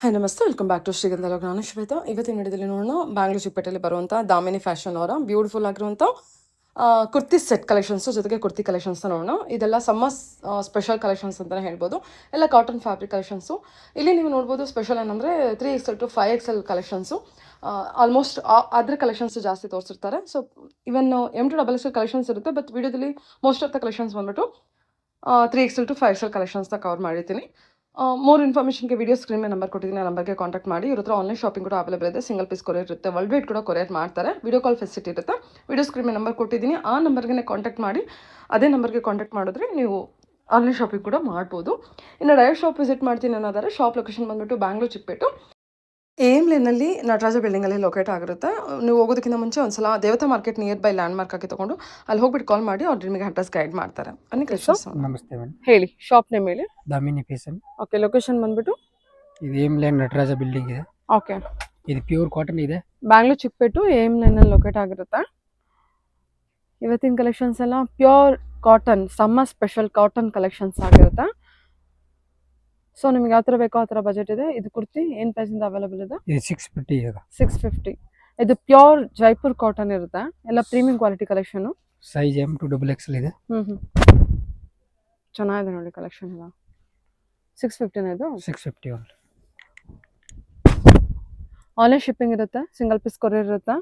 Hi ನಮಸ್ತೆ welcome back to ಶ್ರೀಗಂಧ ಲೋಕ. ನಾನು ಶ್ವೇತಾ. ಇವತ್ತಿನ ವಿಡಿಯೋದಲ್ಲಿ ನೋಡೋಣ ಬ್ಯಾಂಗ್ಳೂರ್ ಚಿಕ್ಕಪೇಟೆಯಲ್ಲಿ ಬರುವಂಥ ದಾಮಿನಿ ಫ್ಯಾಷನ್ ಅವರ ಬ್ಯೂಟಿಫುಲ್ ಆಗಿರುವಂಥ ಕುರ್ತಿ ಸೆಟ್ ಕಲೆಕ್ಷನ್ಸು ಜೊತೆಗೆ ಕುರ್ತಿ ಕಲೆಕ್ಷನ್ಸ್ನ ನೋಡೋಣ. ಇದೆಲ್ಲ ಸಮ್ಮರ್ ಸ್ಪೆಷಲ್ ಕಲೆಕ್ಷನ್ಸ್ ಅಂತಲೇ ಹೇಳ್ಬೋದು. ಎಲ್ಲ ಕಾಟನ್ ಫ್ಯಾಬ್ರಿಕ್ ಕಲೆಕ್ಷನ್ಸು. ಇಲ್ಲಿ ನೀವು ನೋಡ್ಬೋದು ಸ್ಪೆಷಲ್ ಏನಂದರೆ 3XL to 5XL collections. Almost ಅದ್ರ ಕಲೆಕ್ಷನ್ಸ್ ಜಾಸ್ತಿ ತೋರಿಸಿರ್ತಾರೆ. ಸೊ ಇವನ್ M2XXL ಕಲೆಕ್ಷನ್ಸ್ ಇರುತ್ತೆ, ಬಟ್ ವಿಡಿಯೋದಲ್ಲಿ ಮೋಸ್ಟ್ ಆಫ್ ದ ಕಲೆಕ್ಷನ್ಸ್ ಬಂದ್ಬಿಟ್ಟು 3XL to 5XL ಕಲೆಕ್ಷನ್ಸ್ನ ಕವರ್ ಮಾಡಿರ್ತೀನಿ. ಮೋರ್ ಇನ್ಫಾರ್ಮೇಷನ್ಗೆ ವಿಡಿಯೋ ಸ್ಕ್ರೀನ್ ಮೇಲೆ ನಂಬರ್ ಕೊಟ್ಟಿದ್ದೀನಿ, ಆ ನಂಬರ್ಗೆ ಕಾಂಟ್ಯಾಕ್ಟ್ ಮಾಡಿ. ಇವ್ರ ಹತ್ರ ಆನ್ಲೈನ್ ಶಾಪಿಂಗ್ ಕೂಡ ಅವೈಲೇಬಲ್ ಇದೆ. ಸಿಂಗಲ್ ಪೀಸ್ ಕೊರಿಯರ್ ಇರುತ್ತೆ, ವರ್ಲ್ಡ್ ವೈಡ್ ಕೂಡ ಕೊರಿಯರ್ ಮಾಡ್ತಾರೆ. ವಿಡಿಯೋ ಕಾಲ್ ಫೆಸಿಲಿಟಿ ಇರುತ್ತೆ. ವಿಡಿಯೋ ಸ್ಕ್ರೀನ್ ಮೇಲೆ ನಂಬರ್ ಕೊಟ್ಟಿದ್ದೀನಿ, ಆ ನಂಬರ್ಗೆ ಕಾಂಟ್ಯಾಕ್ಟ್ ಮಾಡಿ. ಅದೇ ನಂಬರ್ಗೆ ಕಾಂಟ್ಯಾಕ್ಟ್ ಮಾಡಿದ್ರೆ ನೀವು ಆನ್ಲೈನ್ ಶಾಪಿಂಗ್ ಕೂಡ ಮಾಡ್ಬೋದು. ಇನ್ನು ಡೈರೆಕ್ಟ್ ಶಾಪ್ ವಿಸಿಟ್ ಮಾಡ್ತೀನಿ ಅನ್ನೋದಾದ್ರೆ ಶಾಪ್ ಲೊಕೇಶನ್ ಬಂದ್ಬಿಟ್ಟು ಬ್ಯಾಂಗ್ಳೂರ್ ಚಿಕ್ಕಪೇಟು AM ಲೇನಲ್ಲಿ ನಟರಾಜ ಬಿಲ್ಡಿಂಗಲ್ಲಿ ಲೊಕೇಟ್ ಆಗಿರುತ್ತೆ. ನೀವು ಹೋಗೋದಕ್ಕಿಂತ ಮುಂಚೆ ಒಂದ್ಸಲ ದೇವತಾ market near by land mark ಆಗಿ ತೊಗೊಂಡು ಅಲ್ಲಿ ಹೋಗ್ಬಿಟ್ಟು ಕಾಲ್ ಮಾಡಿ ಅವ್ರು ನಿಮಗೆ ಅಡ್ರೆಸ್ ಗೈಡ್ ಮಾಡ್ತಾರೆ. ಅನ್ನಿ ನಮಸ್ತೆ ಮೇಡಮ್, ಹೇಳಿ ಶಾಪ್ ನೇಮ್ ಹೇಳಿ. ದಾಮಿನಿ ಫ್ಯಾಷನ್. ಓಕೆ, ಲೊಕೇಶನ್ ಬಂದ್ಬಿಟ್ಟು ಇದು ಏಮ್ ಲೈನ್ ನಟರಾಜ ಬಿಲ್ಡಿಂಗ್ ಇದೆ. ಓಕೆ, ಇದು ಪ್ಯೂರ್ ಕಾಟನ್ ಇದೆ. ಬ್ಯಾಂಗ್ಳೂರ್ ಚಿಕ್ಕಪೇಟು AM ಲೈನಲ್ಲಿ ಲೊಕೇಟ್ ಆಗಿರುತ್ತೆ. ಇವತ್ತಿನ ಕಲೆಕ್ಷನ್ಸ್ ಎಲ್ಲ pure cotton, summer special cotton collections ಆಗಿರುತ್ತೆ. ಸೊ ನಿಮ್ಗೆ ಯಾವ ಥರ ಬೇಕೋ ಆ ಥರ ಬಜೆಟ್ ಇದೆ. ಇದು ಕುರ್ತಿ ಏನು ಪ್ರೈಸಿಂದ ಅವೈಲೇಬಲ್ ಇದೆ? ಇದು 650 ಇದೆ. 650. ಇದು ಪ್ಯೂರ್ ಜೈಪುರ್ ಕಾಟನ್ ಇರುತ್ತೆ. ಎಲ್ಲ premium quality collection. Size M2XXL ಇದೆ. ಚೆನ್ನಾಗಿದೆ ನೋಡಿ ಕಲೆಕ್ಷನ್ ಎಲ್ಲ. 650 ಇದು 650 ಓನ್ಲಿ. ಆನ್ಲೈನ್ ಶಿಪ್ಪಿಂಗ್ ಇರುತ್ತೆ, ಸಿಂಗಲ್ ಪೀಸ್ ಕೊರಿಯರ್ ಇರುತ್ತೆ.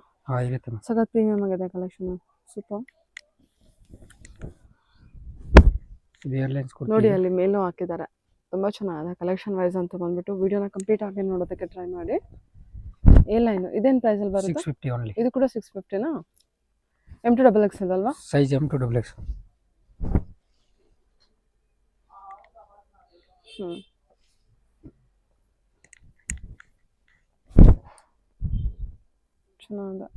ಇರುತ್ತೆ ಮ್ಯಾಮ್. ಸಖತ್ ಪ್ರೀಮಿಯಂ ಆಗಿದೆ ಕಲೆಕ್ಷನ್, ಸೂಪರ್. ಇದು ಏರ್ಲೈನ್ಸ್ ಕೊಡ್ತೀವಿ ನೋಡಿ ಅಲ್ಲಿ ಮೇಲೂ ಹಾಕಿದ್ದಾರೆ, ತುಂಬ ಚೆನ್ನಾಗಿದೆ ಕಲೆಕ್ಷನ್ ವೈಸ್ ಅಂತ ಬಂದ್ಬಿಟ್ಟು. ವಿಡಿಯೋನ ಕಂಪ್ಲೀಟ್ ಆಗಿ ನೋಡೋದಕ್ಕೆ ಟ್ರೈ ಮಾಡಿ. ಏ ಲೈನು ಇದೇನು ಪ್ರೈಸಲ್ಲಿ ಬರುತ್ತೆ? 650 ಓನ್ಲಿ. ಇದು ಕೂಡ 650ನಾ? M2XXL ಅಲ್ವಾ? Size M2XXL. ಚೆನ್ನಾಗಿದೆ.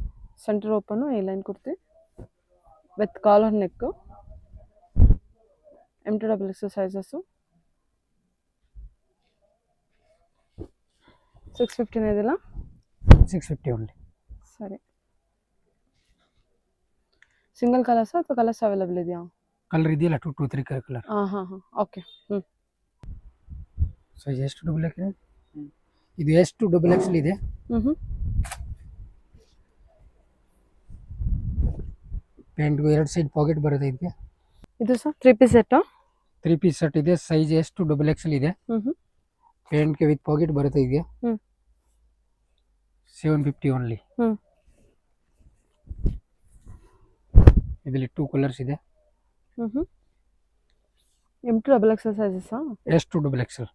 Center open, A line kurti with collar neck. M2XXL sizes. 650 ಇದೆಲ್ಲ 650 ಓನ್ಲಿ. ಸರಿ. ಸಿಂಗಲ್ ಕಲರ್ಸ್ ಅಥವಾ ಕಲರ್ಸ್ ಅವೈಲೇಬಲ್ ಇದೆಯಾ? ಕಲರ್ ಇದೆಯಲ್ಲ, 2 3 ಕಲರ್. ಹಾಂ ಓಕೆ. Size S2XXL. ಇದು S2XXL ಇದೆ. ಪ್ಯಾಂಟ್ಗೂ 2 ಸೈಡ್ ಪಾಕೆಟ್ ಬರುತ್ತೆ ಇದಕ್ಕೆ. ಇದು ಸರ್ 3 ಪೀಸ್ ಸೆಟ್ಟಾ? 3 ಪೀಸ್ ಸೆಟ್ ಇದೆ. ಸೈಜ್ S2XXL ಇದೆ. ಪ್ಯಾಂಟ್ಗೆ ವಿತ್ ಪಾಕೆಟ್ ಬರುತ್ತೆ ಇದಕ್ಕೆ. 750 ಓನ್ಲಿ. ಇದರಲ್ಲಿ 2 ಕಲರ್ಸ್ ಇದೆ. M2XXL ಸೈಜಸ್ಸಾ? S2XXL.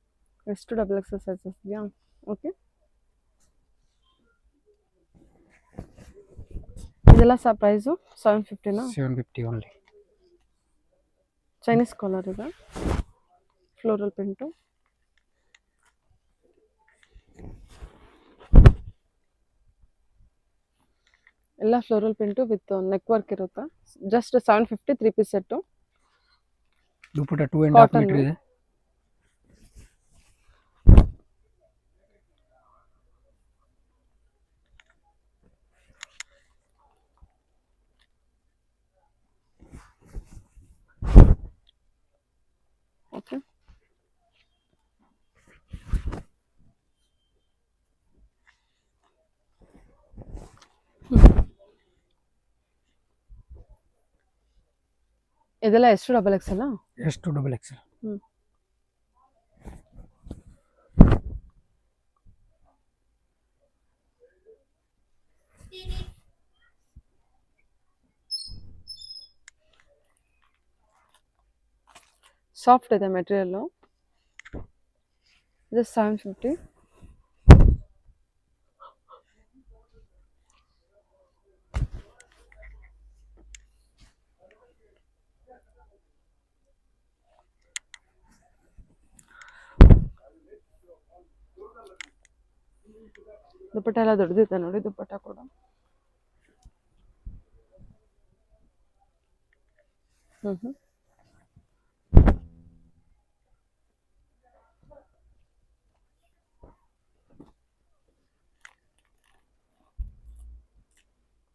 S2XXL ಸೈಜಸ್ ಇದೆಯಾ? ಓಕೆ. ಇದೆಲ್ಲ ಸಹ ಪ್ರೈಸು 750ನಾ? 750 ಓನ್ಲಿ. ಚೈನೀಸ್ ಕಾಲರ್ ಇದೆ, ಫ್ಲೋರಲ್ ಪ್ರಿಂಟು. ಎಲ್ಲ floral print with neck work ಇರುತ್ತೆ. Just 750 3 piece set. Dupatta 2.5 metre ಇದೆ. ಓಕೆ. ಇದೆಲ್ಲ S2XXL? S2XXL. ಸಾಫ್ಟ್ ಇದೆ ಮೆಟೀರಿಯಲ್ಲು. ಇದು 750. ದುಪ್ಪಟ್ಟ ಎಲ್ಲ ದೊಡ್ಡದಿದೆ ನೋಡಿ, ದುಪ್ಪಟ್ಟ ಕೂಡ.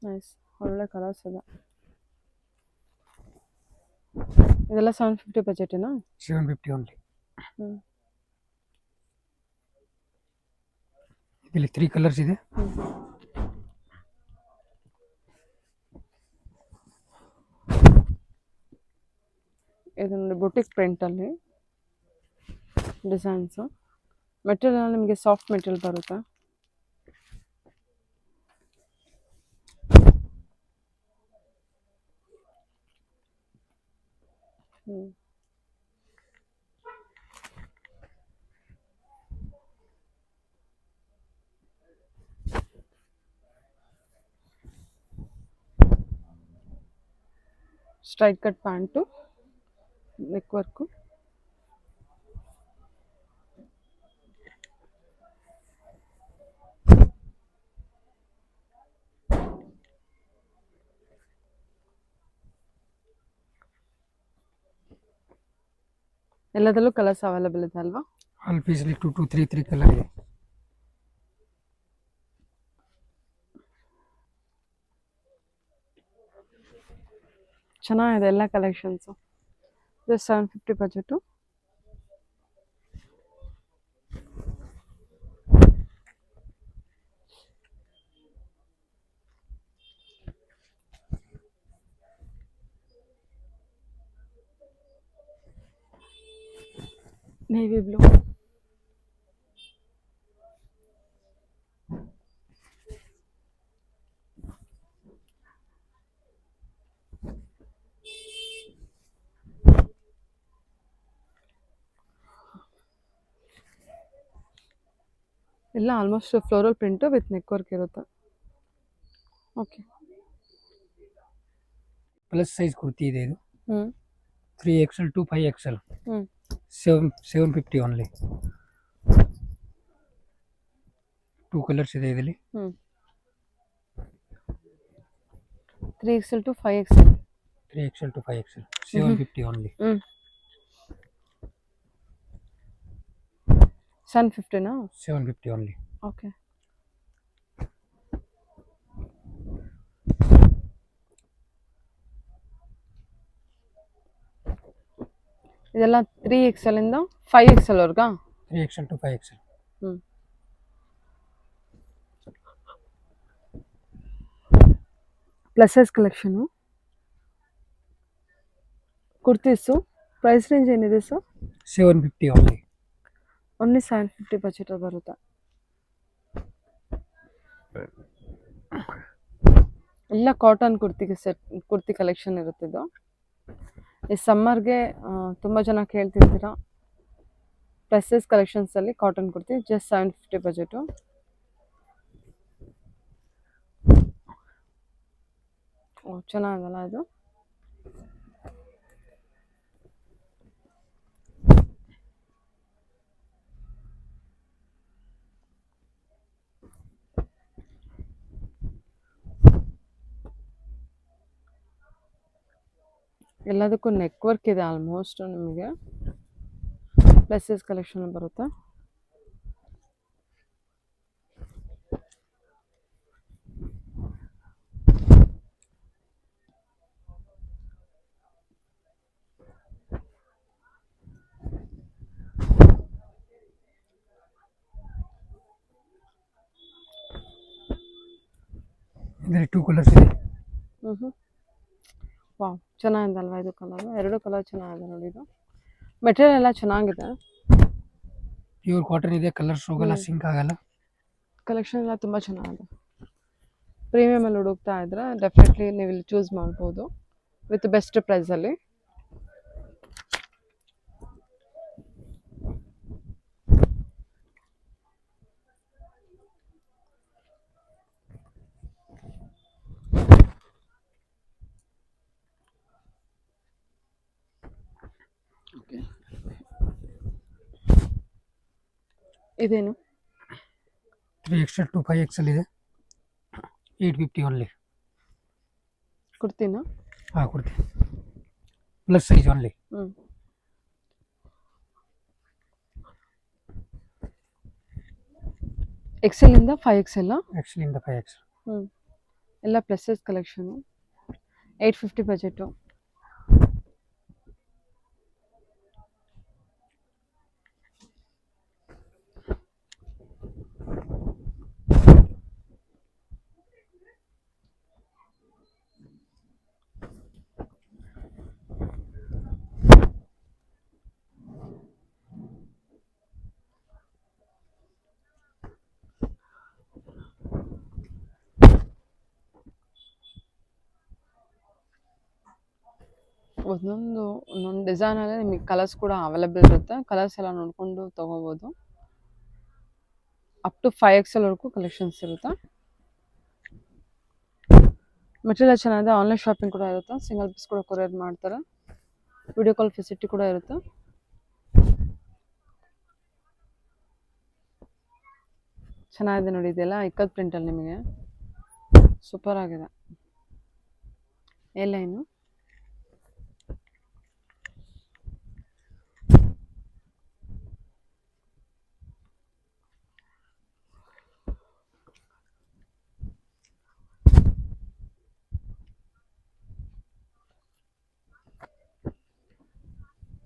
ನೈಸ್, ಒಳ್ಳೆ ಕಲರ್ಸ್ ಇದೆ. ಇದೆಲ್ಲ 750 ಬಜೆಟೇನಾ? 750 ಓನ್ಲಿ. ಇಲ್ಲಿ 3 ಕಲರ್ಸ್ ಇದೆ. ಇದು ನೋಡಿ ಬುಟಿಕ್ ಪ್ರಿಂಟಲ್ಲಿ ಡಿಸೈನ್ಸು. ಮೆಟೀರಿಯಲ್ ನಿಮಗೆ ಸಾಫ್ಟ್ ಮೆಟೀರಿಯಲ್ ಬರುತ್ತೆ. Straight cut pant, neck work. ಎಲ್ಲದರಲ್ಲೂ ಕಲರ್ಸ್ ಅವೈಲೇಬಲ್ ಇದೆ ಅಲ್ವಾ? ಆಲ್ ಪೀಸಲ್ಲಿ 2 to 3 ಕಲರ್ ಇದೆ. ಚೆನ್ನಾಗಿದೆ ಎಲ್ಲ collections. Just 750 budget. Navy blue. ಎಲ್ಲ almost floral print with neck work ಇರುತ್ತೆ. ಓಕೆ. ಪ್ಲಸ್ ಸೈಜ್ ಕುರ್ತಿ ಇದೆ ಇದು. 3XL to 5XL. 750 only. 2 colours ಇದೆ ಇದರಲ್ಲಿ. 3XL to 5XL. 3XL to 5XL. 750 only. 750ನಾ? 750 ಓನ್ಲಿ. ಓಕೆ. ಇದೆಲ್ಲ 3XL ಇಂದ 5XL ವರ್ಗಾ? 3XL to 5XL. Plus size collection. Kurtis price range ಏನಿದೆ ಸರ್? 750 ಓನ್ಲಿ. ಓನ್ಲಿ 750 ಬಜೆಟಲ್ಲಿ ಬರುತ್ತೆ. ಎಲ್ಲ ಕಾಟನ್ ಕುರ್ತಿ ಕಲೆಕ್ಷನ್ ಇರುತ್ತಿದ್ದು. ಈ ಸಮ್ಮರ್ಗೆ ತುಂಬ ಜನ ಕೇಳ್ತಿರ್ತೀರ. ಪ್ಲಸ್ ಸೈಜ್ ಕಲೆಕ್ಷನ್ಸಲ್ಲಿ ಕಾಟನ್ ಕುರ್ತಿ ಜಸ್ಟ್ 750 ಬಜೆಟು. ಚೆನ್ನಾಗಲ್ಲ ಇದು? ಎಲ್ಲದಕ್ಕೂ ನೆಕ್ ವರ್ಕ್ ಇದೆ ಆಲ್ಮೋಸ್ಟ್ ನಿಮಗೆ. ಪ್ಲಸ್ ಸೈಜ್ ಕಲೆಕ್ಷನ್ ಬರುತ್ತೆ. ಇದರಲ್ಲಿ 2 ಕಲರ್ಸ್ ಇದೆ. ವಾವ್, ಚೆನ್ನಾಗಿದೆ ಅಲ್ವಾ ಇದು ಕಲರು? 2 ಕಲರ್ ಚೆನ್ನಾಗಿದೆ ನೋಡಿ. ಇದು ಮೆಟೀರಿಯಲ್ ಎಲ್ಲ ಚೆನ್ನಾಗಿದೆ. ಪ್ಯೂರ್ ಕಾಟನ್ ಇದೆ. ಕಲರ್ಸ್ ಹೋಗಲ್ಲ, ಸಿಂಕ್ ಆಗಲ್ಲ. ಕಲೆಕ್ಷನ್ ಎಲ್ಲ ತುಂಬ ಚೆನ್ನಾಗಿದೆ. ಪ್ರೀಮಿಯಮಲ್ಲಿ ಹುಡುಕ್ತಾ ಇದ್ರೆ ಡೆಫಿನೆಟ್ಲಿ ನೀವು ಇಲ್ಲಿ ಚೂಸ್ ಮಾಡ್ಬೋದು ವಿತ್ ಬೆಸ್ಟ್ ಪ್ರೈಸಲ್ಲಿ. ಇದೇನು? 3XL to 5XL ಇದೆ. 850 ಓನ್ಲಿ. ಕುರ್ತಿನಾ? ಹಾಂ, kurti plus size only. XL ಇಂದ 5XL? XL ಇಂದ 5XL. ಎಲ್ಲ ಪ್ಲಸ್ ಸೈಜ್ ಕಲೆಕ್ಷನು. 850 ಬಜೆಟು. ಒಂದೊಂದು ಡಿಸೈನಲ್ಲಿ ನಿಮಗೆ ಕಲರ್ಸ್ ಕೂಡ ಅವೈಲೇಬಲ್ ಇರುತ್ತೆ. ಕಲರ್ಸ್ ಎಲ್ಲ ನೋಡಿಕೊಂಡು ತೊಗೋಬೋದು. ಅಪ್ ಟು 5XL ವರೆಗೂ ಕಲೆಕ್ಷನ್ಸ್ ಇರುತ್ತೆ. ಮೆಟೀರಿಯಲ್ ಚೆನ್ನಾಗಿದೆ. ಆನ್ಲೈನ್ ಶಾಪಿಂಗ್ ಕೂಡ ಇರುತ್ತೆ. ಸಿಂಗಲ್ ಪೀಸ್ ಕೂಡ ಕೊರಿಯರ್ ಮಾಡ್ತಾರೆ. ವಿಡಿಯೋ ಕಾಲ್ ಫೆಸಿಲಿಟಿ ಕೂಡ ಇರುತ್ತೆ. ಚೆನ್ನಾಗಿದೆ ನೋಡಿ, ಇದೆಲ್ಲ ಇಕ್ಕತ್ ಪ್ರಿಂಟಲ್ಲಿ ನಿಮಗೆ ಸೂಪರ್ ಆಗಿದೆ. ಲೈನು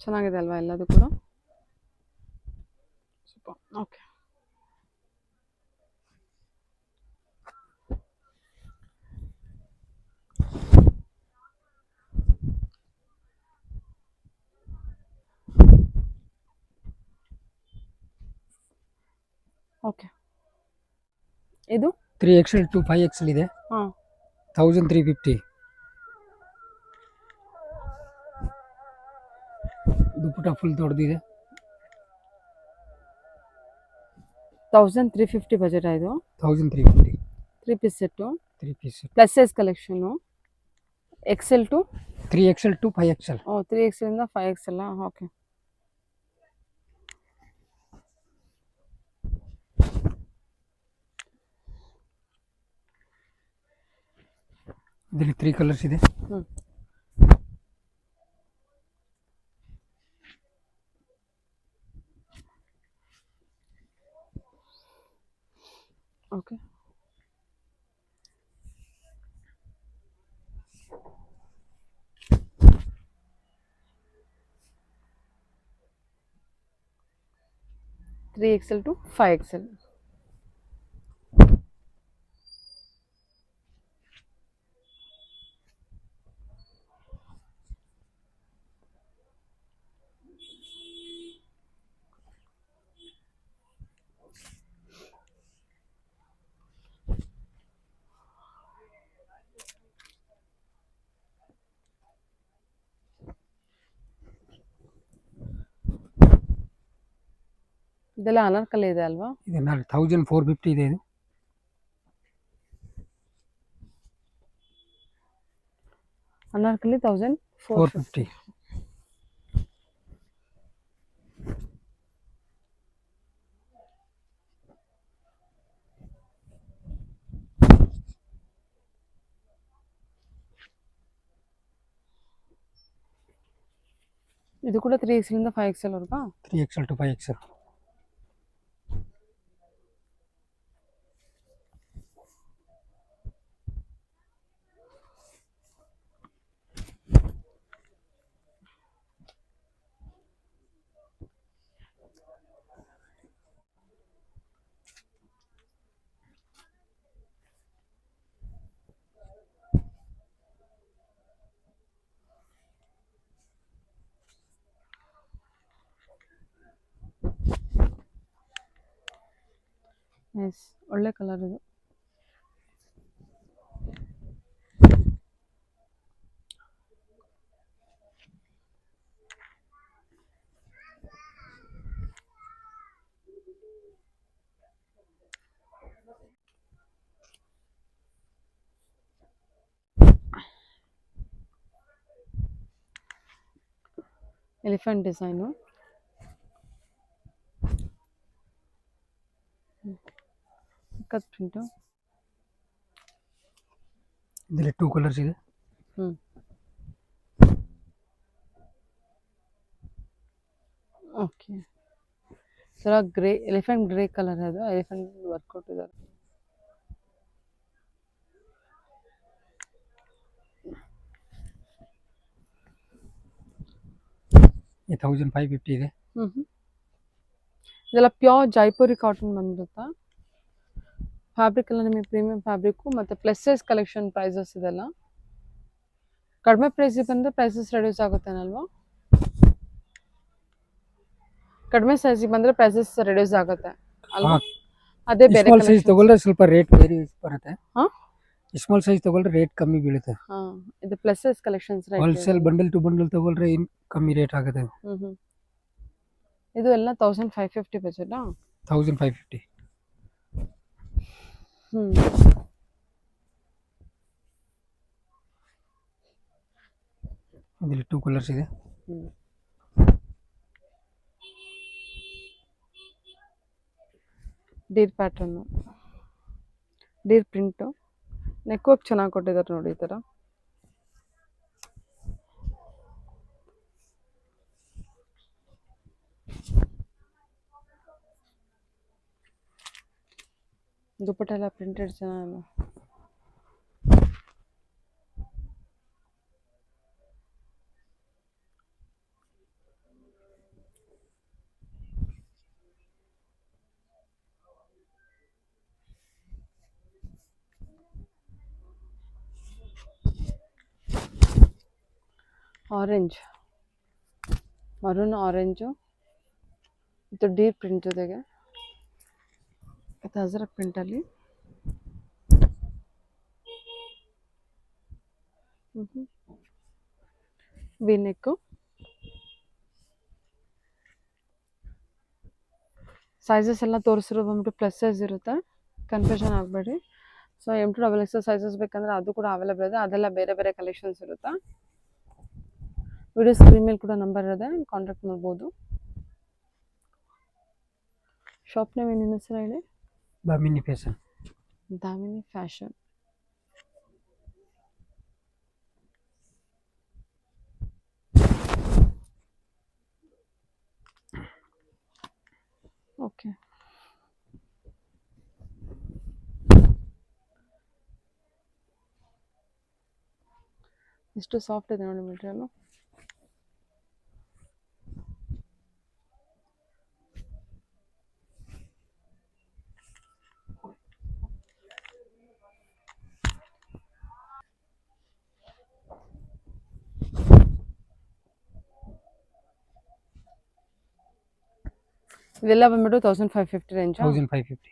ಚೆನ್ನಾಗಿದೆ ಅಲ್ವಾ ಎಲ್ಲದು ಕೂಡ ಸೂಪರ್. Okay, okay. ಇದು 3XL to 5XL ಇದೆ. ಹಾಂ, 1350. ದುಪ್ಪಟ ಫುಲ್ ದೊಡ್ಡದಿದೆ. 1350 ಬಜೆಟ್ ಇದು. 1350. 3 piece set, 3 piece. Plus size collection. XL to 3XL to 5XL. 3XL ಇಂದ 5XL. ಓಕೆ, ಇದರಲ್ಲಿ 3 ಕಲರ್ಸ್ ಇದೆ. ಓಕೆ. XL to 5XL. ಇದೆಲ್ಲ ಅನಾರ್ಕಲಿ ಇದೆ ಅಲ್ವಾ? ಇದು 1450 ಇದೆ. ಇದು ಅನಾರ್ಕಲಿ 1450. ಇದು ಕೂಡ 3XL ಇಂದ 5XL ವರ್ಗಾ? 3XL to 5XL. ಎಸ್, ಒಳ್ಳೆ ಕಲರ್ ಇದು. Elephant design. Cut print. ಇದರಲ್ಲಿ 2 ಕಲರ್ಸ್ ಇದೆ. ಓಕೆ, ಸರ ಗ್ರೇ, ಎಲಿಫೆಂಟ್ ಗ್ರೇ ಕಲರ್ ಅದು. ಎಲಿಫೆಂಟ್ ವರ್ಕೌಟ್ ಇದ್ದಾರೆ. ಈ 1550 ಇದೆ. ಇದೆಲ್ಲ ಪ್ಯೂರ್ ಜೈಪುರಿ ಕಾಟನ್ ಬಂದಿರುತ್ತಾ. ಫ್ಯಾಬ್ರಿಕ್ ಎಲ್ಲ ನಿಮಗೆ ಪ್ರೀಮಿಯಂ ಫ್ಯಾಬ್ರಿಕ್ಕು ಮತ್ತು ಪ್ಲಸ್ ಸೈಜ್ ಕಲೆಕ್ಷನ್. ಪ್ರೈಸಸ್ ಇದೆಲ್ಲ ಕಡಿಮೆ ಪ್ರೈಸಿಗೆ ಬಂದರೆ ಪ್ರೈಸಸ್ ರೆಡ್ಯೂಸ್ ಆಗುತ್ತೇನಲ್ವಾ? ಕಡಿಮೆ ಸೈಜಿಗೆ ಬಂದರೆ ಪ್ರೈಸಸ್ ರೆಡ್ಯೂಸ್ ಆಗುತ್ತೆ ಅಲ್ವಾ? ಅದೇ ಬೇರೆ ಸ್ಮಾಲ್ ಸೈಜ್ ತಗೊಳ್ರೆ ಸ್ವಲ್ಪ ರೇಟ್ ವೇರಿ ಬರುತ್ತೆ. ಹಾಂ, ಸ್ಮಾಲ್ ಸೈಜ್ ತಗೊಳ್ರೆ ರೇಟ್ ಕಮ್ಮಿ ಬೀಳುತ್ತೆ. ಹಾಂ, ಇದು plus size collections rate. Wholesale bundle to bundle ತಗೊಳ್ರೆ ಇನ್ ಕಮ್ಮಿ ರೇಟ್ ಆಗುತ್ತೆ. ಇದು ಎಲ್ಲ 1550 ಬಜೆಟಾ? 1550. ಇದರಲ್ಲಿ 2 ಕಲರ್ಸ್ ಇದೆ. Deere pattern, Deere print, neck work ಚೆನ್ನಾಗಿ ಕೊಟ್ಟಿದ್ದಾರೆ ನೋಡಿ ಈ ಥರ. ದುಪ್ಪಟ್ಟ ಎಲ್ಲ ಪ್ರಿಂಟೆಡ್ ಚೆನ್ನಾಗಲ್ಲ. ಆರೆಂಜ್, ಮರೂನ್ ಆರೆಂಜು, ಇದು ಡೀಪ್ ಪ್ರಿಂಟ್ ಜೊತೆಗೆ ಇದು ಅಜರಕ್ ಪ್ರಿಂಟಲ್ಲಿ. ವಿ ನೆಕ್ಕು, ಸೈಜಸ್ ಎಲ್ಲ ತೋರಿಸಿರೋ ಬಂದ್ಬಿಟ್ಟು ಪ್ಲಸ್ ಸೈಜ್ ಇರುತ್ತೆ, ಕನ್ಫ್ಯೂಷನ್ ಆಗಬೇಡಿ. ಸೊ M2XL ಸೈಜಸ್ ಬೇಕಂದ್ರೆ ಅದು ಕೂಡ ಅವೈಲೇಬಲ್ ಇದೆ, ಅದೆಲ್ಲ ಬೇರೆ ಬೇರೆ ಕಲೆಕ್ಷನ್ಸ್ ಇರುತ್ತೆ. ವಿಡಿಯೋ ಸ್ಕ್ರೀನ್ ಮೇಲೆ ಕೂಡ ನಂಬರ್ ಇದೆ, ಕಾಂಟ್ಯಾಕ್ಟ್ ಮಾಡ್ಬೋದು. ಶಾಪ್ ನೇಮ್ ಏನೇನು ಹೆಸರು ಹೇಳಿ? Damini fashion. Damini fashion. Okay, ಎಷ್ಟು ಸಾಫ್ಟ್ ಇದೆ ನೋಡಿ ಮೆಟೀರಿಯಲ್. ಇದೆಲ್ಲ ಬಂದ್ಬಿಟ್ಟು 1550 ರೇಂಜ್. 1550.